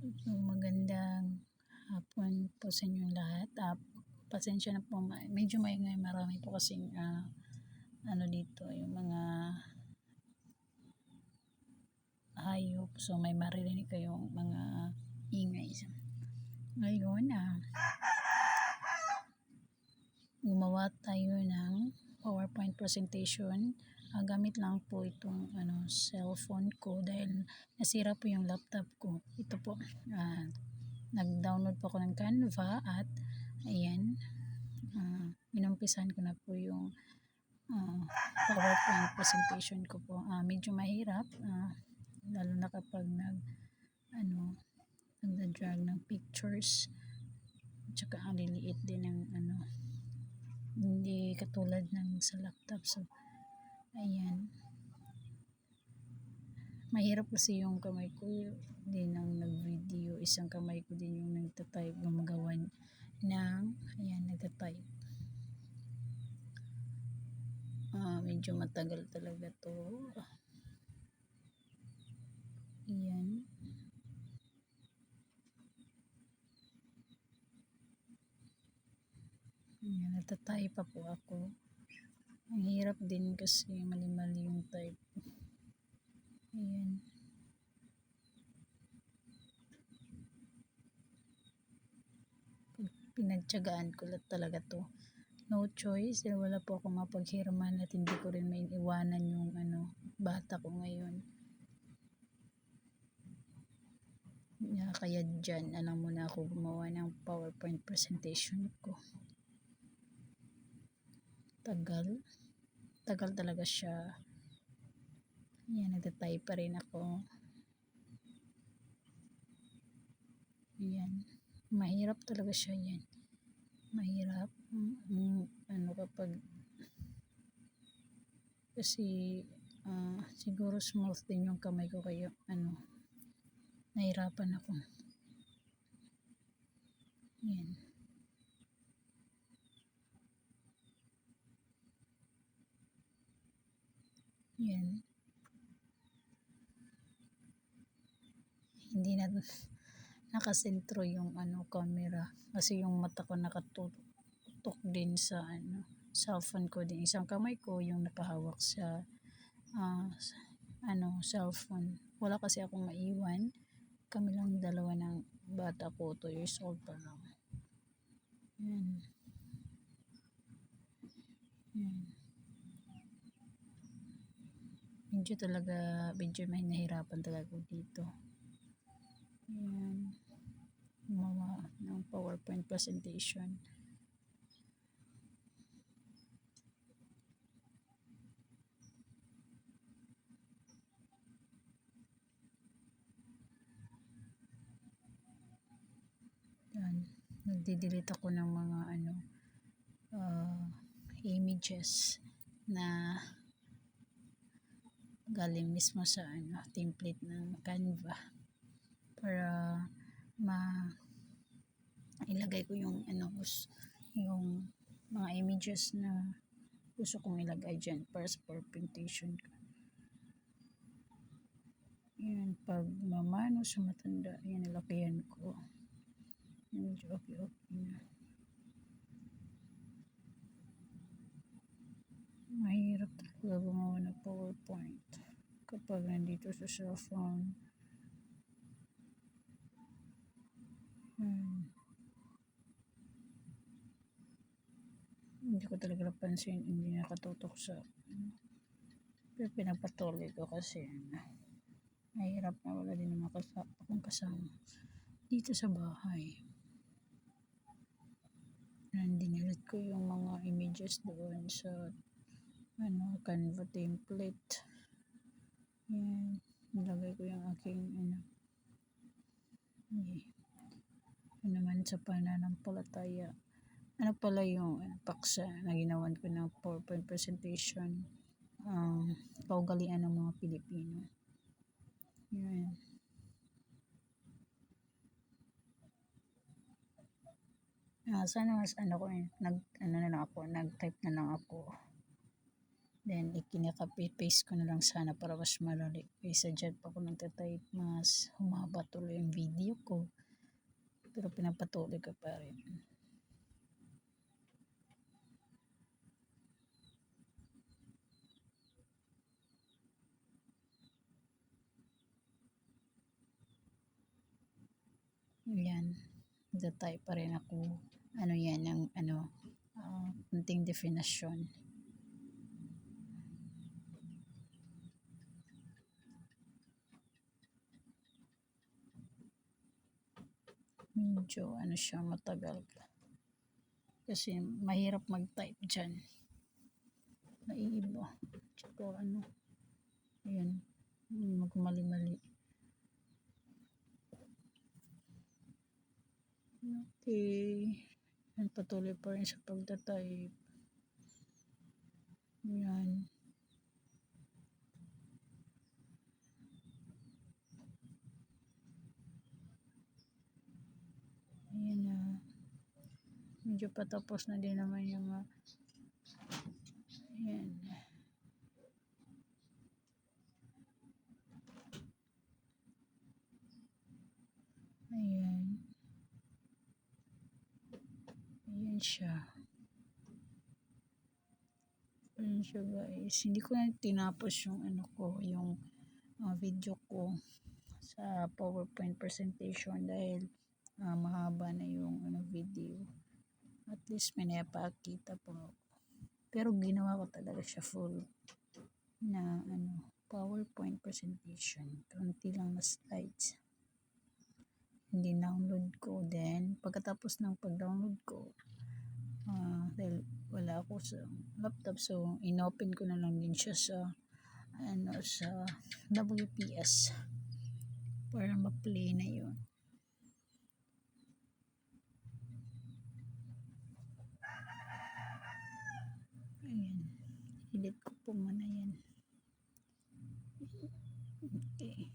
So, magandang hapon po sa inyong lahat. Pasensya na po, medyo maingay, marami po kasing ano dito, yung mga hayop. So, may maririnig kayong mga ingay. Ngayon, gumawa tayo ng PowerPoint presentation. Gamit lang po itong cellphone ko dahil nasira po yung laptop ko. Ito po, nag-download po ako ng Canva at ayan, inumpisan ko na po yung PowerPoint presentation ko po. Medyo mahirap, lalo na kapag nagda-drag ng pictures, tsaka ang liliit din ng hindi katulad ng sa laptop. So ayan, mahirap kasi yung kamay ko din ang nag-video, isang kamay ko din yung nagtatype, gumagawa ng nagtatype. Medyo matagal talaga to. Ayan, nagtatype pa po ako. Ang hirap din kasi mali-mali yung type. Ayan, pinagtyagaan ko talaga to. No choice, wala po akong mapaghirman at hindi ko rin maiiwanan yung bata ko ngayon. Kaya dyan, alam mo na ako gumawa ng PowerPoint presentation ko. Tagal talaga siya. Yan, nagtatype pa rin ako. Yan, mahirap talaga siya yan. Mahirap kapag kasi siguro smooth din yung kamay ko, kaya nahirapan ako. Yan. Yan. Hindi na nakasentro yung camera kasi yung mata ko nakatutok din sa cellphone ko din. Isang kamay ko yung nakahawak sa cellphone. Wala kasi akong maiwan. Kami lang dalawa ng bata ko, 2 years old pa lang. Yan. Yan. Medyo may nahirapan talaga ko dito. Yan. Gumawa ng PowerPoint presentation. Yan. Nagde-delete ako ng mga images na galing mismo sa template ng Canva para ilagay ko yung yung mga images na gusto kong ilagay dyan para sa presentation ko. Yan, pag mamano sa matanda, yan, nalakihan ko. Medyo okay na. Mahirap talaga gumawa ng PowerPoint kapag nandito sa cellphone. Hindi ko talaga napansin, hindi nakatutok sa pero pinagpatuloy ko kasi mahirap na wala din naman akong kasama dito sa bahay. Dinilit ko yung mga images doon sa Canva template. Yan, nilagay ko yung aking naman sa pananampalataya. Pala yung paksa na ginawan ko ng PowerPoint presentation, kaugalian ng mga Pilipino. Yan. Sana mas nag-type na lang ako. Then, ikinaka-paste ko na lang sana para mas madali. Kaysa dyan pa ako nagtatype, mas humaba tuloy yung video ko. Pero pinapatuloy ko pa rin. Yan. Nagtatype pa rin ako. Ano yan, ang kunting definition. Medyo ano siya, matagal. Kasi mahirap mag-type dyan. Naiiba. Tsaka ano, ayan, magmali-mali. Okay. Yan, patuloy pa rin sa pagtatype. Yan. Ayan na. Medyo patapos na din naman yung ayan. Ayan. Ayan siya. Ayan siya guys. Hindi ko na tinapos yung ano ko, yung video ko sa PowerPoint presentation dahil mahaba na yung video. At least may napakita po. Pero ginawa ko talaga siya full na PowerPoint presentation. Kaunti lang na slides. Hindi download ko. Then, pagkatapos ng pag-download ko, dahil wala ako sa laptop, so inopen ko na lang din siya sa sa WPS para ma-play na yun. Ayan, edit ko po muna yan. Okay.